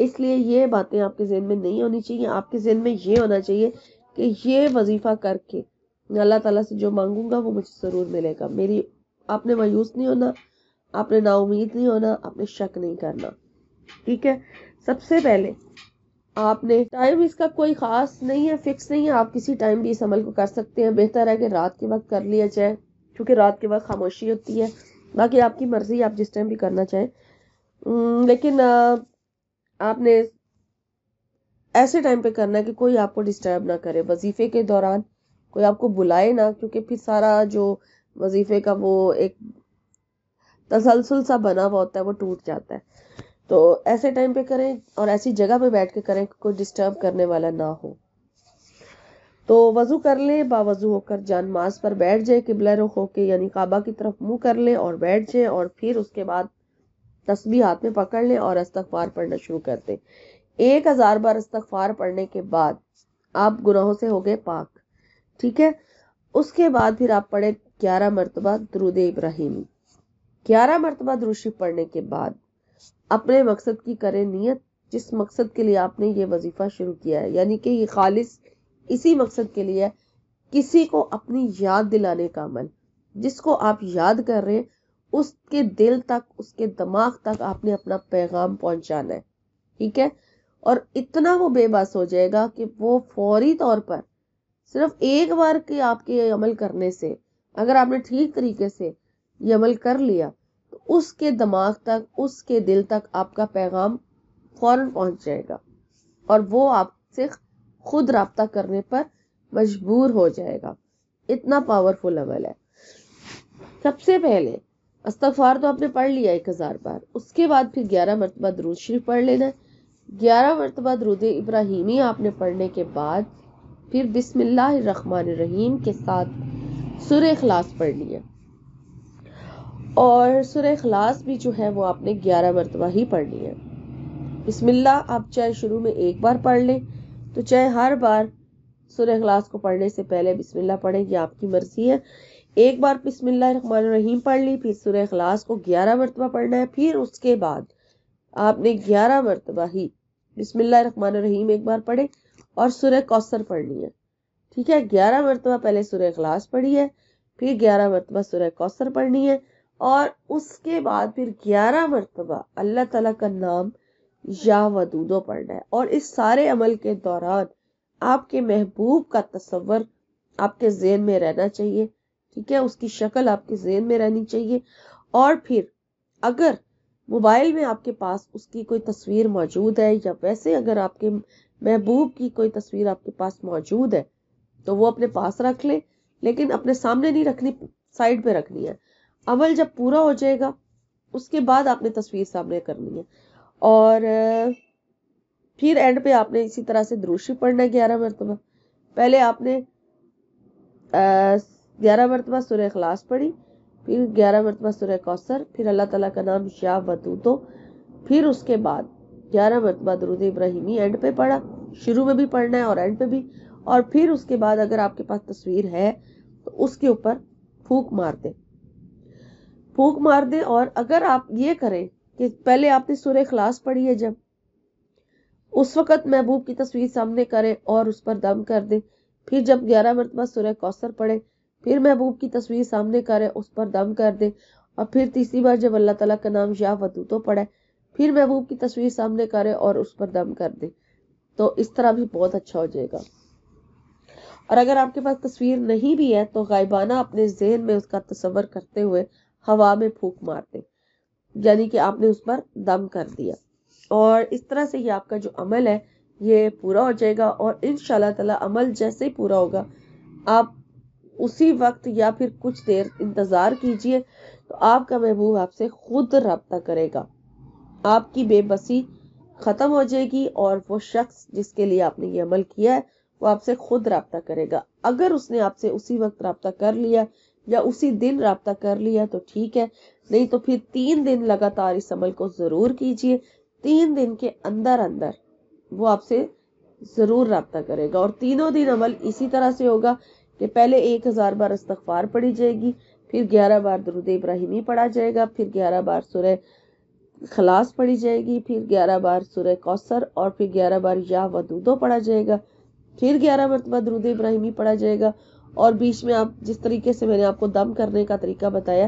اس لیے یہ باتیں آپ کے ذہن میں نہیں ہونی چاہیے. آپ کے ذہن میں یہ ہونا چاہیے کہ یہ وظیفہ کر کے اللہ تعالیٰ سے جو مانگوں گا وہ مجھے ضرور ملے گا. آپ نے مایوس نہیں ہونا, آپ نے نا امید نہیں ہونا, آپ نے شک نہیں کرنا. ٹھیک ہے. سب سے پہلے آپ نے ٹائم اس کا کوئی خاص نہیں ہے, فکس نہیں ہے, آپ کسی ٹائم بھی اس عمل کو کر سکتے ہیں. بہتر ہے کہ رات کے وقت کر لیا جائے کیونکہ رات کے وقت خاموشی ہوتی ہے. باقی آپ کی مرضی, آپ جس ٹائم بھی کرنا چاہیں. لیکن آپ نے ایسے ٹائم پہ کرنا ہے کہ کوئی آپ کو ڈسٹرب نہ کرے. وظیفے کے دوران کوئی آپ کو بلائے نہ, کیونکہ پھر سارا جو وظیفے کا وہ ایک تسلسل سا بنا ہوا ہوتا ہے وہ ٹوٹ جاتا ہے. تو ایسے ٹائم پہ کریں اور ایسی جگہ پہ بیٹھ کے کریں کہ کوئی ڈسٹرب کرنے والا نہ ہو. تو وضو کر لیں, باوضو ہو کر جان ماز پر بیٹھ جائے, قبلہ رخ ہو کے یعنی کعبہ کی طرف منہ کر لیں اور بیٹھ جائیں. اور پھر اس کے بعد تسبیح ہاتھ میں پکڑ لیں اور استغفار پڑھنا شروع کر دیں. 1000 بار استغفار پڑھنے کے بعد آپ گناہوں سے ہو گئے پاک. ٹھیک ہے. اس کے بعد پھر آپ پڑھیں 11 مرتبہ درود ابراہیمی. 11 مرتبہ درود شریف پڑھنے کے بعد اپنے مقصد کی کریں نیت, جس مقصد کے لیے آپ نے یہ وظیفہ شروع کیا ہے. یعنی کہ یہ خالص اسی مقصد کے لیے ہے, کسی کو اپنی یاد دلانے کا عمل. جس کو آپ یاد کر رہے ہیں اس کے دل تک, اس کے دماغ تک آپ نے اپنا پیغام پہنچانا ہے. ٹھیک ہے. اور اتنا وہ بے بس ہو جائے گا کہ وہ فوری طور پر صرف ایک بار کے آپ کے عمل کرنے سے, اگر آپ نے ٹھیک طریقے سے یہ عمل کر لیا تو اس کے دماغ تک, اس کے دل تک آپ کا پیغام فوراً پہنچ جائے گا اور وہ آپ سے خود رابطہ کرنے پر مجبور ہو جائے گا. اتنا پاورفل عمل ہے. سب سے پہلے استغفار تو آپ نے پڑھ لیا 1000 بار. اس کے بعد پھر 11 مرتبہ درود شریف پڑھ لینا ہے. 11 مرتبہ درود ابراہیمی آپ نے پڑھنے کے بعد پھر بسم اللہ الرحمن الرحیم کے ساتھ سورہ اخلاص پڑھنی ہے. اور سورہ اخلاص بھی جو ہے وہ آپ نے 11 مرتبہ ہی پڑھنی ہے. بسم اللہ آپ چاہے شروع میں ایک بار پڑھ لیں تو چاہے ہر بار سورہ اخلاص کو پڑھنے سے پہلے بسم اللہ پڑھیں, یہ آپ کی مرضی ہے. ایک بار بسم اللہ الرحمن الرحیم پڑھ لی, پھر سورہ اخلاص کو 11 مرتبہ پڑھنا ہے. پھر اس کے بعد آپ نے 11 مرتبہ ہی بسم اللہ الرحمن الرحیم ایک بار پڑھے اور سورہ کوثر پڑھنی ہے. ٹھیک ہے. 11 مرتبہ پہلے سورہ اخلاص پڑھی ہے, پھر 11 مرتبہ سورہ کوثر پڑھنی ہے, اور اس کے بعد پھر 11 مرتبہ اللہ تعالیٰ کا نام یا ودودو پڑھنا ہے. اور اس سارے عمل کے دوران آپ کے محبوب کا تصور آپ کے ذہن میں رہنا چاہیے. ٹھیک ہے. اس کی شکل آپ کے ذہن میں رہنی چاہیے. اور پھر اگر موبائل میں آپ کے پاس اس کی کوئی تصویر موجود ہے, یا ویسے اگر آپ کے محبوب کی کوئی تصویر آپ کے پاس موجود ہے تو وہ اپنے پاس رکھ لیں, لیکن اپنے سامنے نہیں رکھنی, سائڈ پہ رکھنی ہے. عمل جب پورا ہو جائے گا اس کے بعد آپ نے تصویر سامنے کرنی ہے. اور پھر اینڈ پہ آپ نے اسی طرح سے درود شریف پڑھنا ہے 11 مرتبہ. پہلے آپ نے 11 مرتبہ سورہ اخلاص پڑھی, پھر 11 مرتبہ سورہ کوثر, پھر اللہ تعالیٰ کا نام یا ودودو, پھر اس کے بعد 11 مرتبہ درود ابراہیمی اینڈ پہ پڑھا. شروع میں بھی پڑھنا ہے اور اینڈ پہ بھی. اور پھر اس کے بعد اگر آپ کے پاس تصویر ہے تو اس کے اوپر پھونک مار دیں, پھونک مار دیں. اور اگر آپ یہ کریں کہ پہلے آپ نے سورہ اخلاص پڑھی ہے, جب اس وقت محبوب کی تصویر سامنے کریں اور اس پر دم کر دیں. پھر جب 11 مرتبہ سورہ کوثر پڑھیں, پھر محبوب کی تصویر سامنے کریں, اس پر دم کر دیں. اور پھر تیسری بار جب اللہ تعالیٰ کا نام یا ودودو پڑھیں, پھر محبوب کی تصویر سامنے کریں اور اس پر دم کر دیں. تو اس طرح بھی بہت اچھا ہو جائے گا. اور اگر آپ کے پاس تصویر نہیں بھی ہے تو غائبانہ اپنے ذہن میں اس کا تصور کرتے ہوئے ہوا میں پھونک مار دیں, یعنی کہ آپ نے اس پر دم کر دیا. اور اس طرح سے یہ آپ کا جو عمل ہے یہ پورا ہو جائے گا. اور انشاءاللہ تعالی عمل جیسے ہی پورا ہوگا آپ اسی وقت یا پھر کچھ دیر انتظار کیجئے تو آپ کا محبوب آپ سے خود رابطہ کرے گا. آپ کی بے بسی ختم ہو جائے گی اور وہ شخص جس کے لیے آپ نے یہ عمل کیا ہے وہ آپ سے خود رابطہ کرے گا. اگر اس نے آپ سے اسی وقت رابطہ کر لیا یا اسی دن رابطہ کر لیا تو ٹھیک ہے, نہیں تو پھر 3 دن لگاتار اس عمل کو ضرور کیجئے. 3 دن کے اندر اندر وہ آپ سے ضرور رابطہ کرے گا. اور تینوں دن عمل اسی طرح سے ہوگا کہ پہلے 1000 بار استغفار پڑھی جائے گی, پھر 11 بار درود ابراہیمی پڑھا جائے گا, پھر 11 بار سورہ خلاص پڑھی جائے گی، پھر 11 بار سورہ کوثر، اور پھر 11 بار یا ودودو پڑھا جائے گا، پھر 11 مرتبہ درود ابراہیمی پڑھا جائے گا، اور بیچ میں آپ جس طریقے سے میں نے آپ کو دم کرنے کا طریقہ بتایا،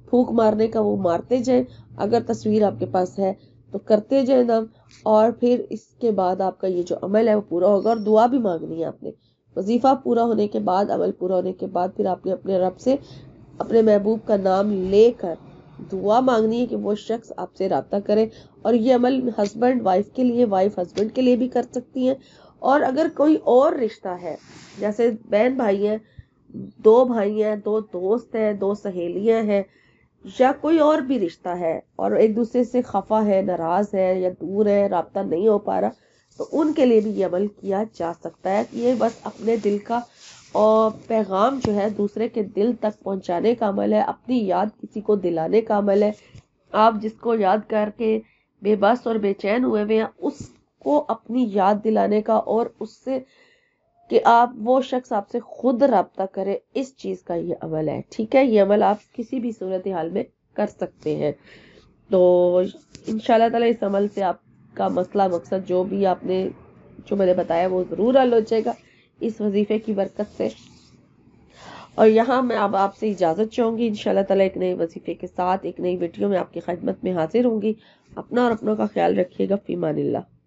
پھونک مارنے کا، وہ مارتے جائیں، اگر تصویر آپ کے پاس ہے تو کرتے جائیں دم، اور پھر اس کے بعد آپ کا یہ جو عمل ہے وہ پورا ہوگا، اور دعا بھی مانگنی ہے آپ نے۔ وظیفہ پورا ہونے کے بعد، عمل پورا ہونے کے بعد، پھر آپ نے اپنے رب سے اپنے محبوب کا نام لے کر دعا مانگنی ہے کہ وہ شخص آپ سے رابطہ کرے، اور یہ عمل ہسبینڈ وائف کے لیے، وائف ہسبینڈ کے لیے بھی کر سکتی ہیں، اور اگر کوئی اور رشتہ ہے، جیسے بہن بھائی ہیں، 2 بھائی ہیں، 2 دوست ہیں، 2 سہیلیاں ہیں، یا کوئی اور بھی رشتہ ہے، اور ایک دوسرے سے خفا ہے، ناراض ہے، یا دور ہے، رابطہ نہیں ہو پا رہا، تو ان کے لیے بھی یہ عمل کیا جا سکتا ہے۔ یہ بس اپنے دل کا اور پیغام جو ہے دوسرے کے دل تک پہنچانے کا عمل ہے، اپنی یاد کسی کو دلانے کا عمل ہے۔ آپ جس کو یاد کر کے بے بس اور بے چین ہوئے ہوئے ہیں، اس کو اپنی یاد دلانے کا، اور اس سے کہ آپ وہ شخص آپ سے خود رابطہ کرے، اس چیز کا یہ عمل ہے، ٹھیک ہے؟ یہ عمل آپ کسی بھی صورتحال میں کر سکتے ہیں۔ تو انشاءاللہ تعالی اس عمل سے آپ کا مسئلہ مقصد جو بھی آپ نے جو میں نے بتایا وہ ضرور حل ہو جائے گا اس وظیفے کی برکت سے۔ اور یہاں میں اب آپ سے اجازت چاہوں گی، انشاءاللہ تعالی ایک نئے وظیفے کے ساتھ ایک نئی ویڈیو میں آپ کی خدمت میں حاضر ہوں گی۔ اپنا اور اپنوں کا خیال رکھیے گا۔ فی امان اللہ۔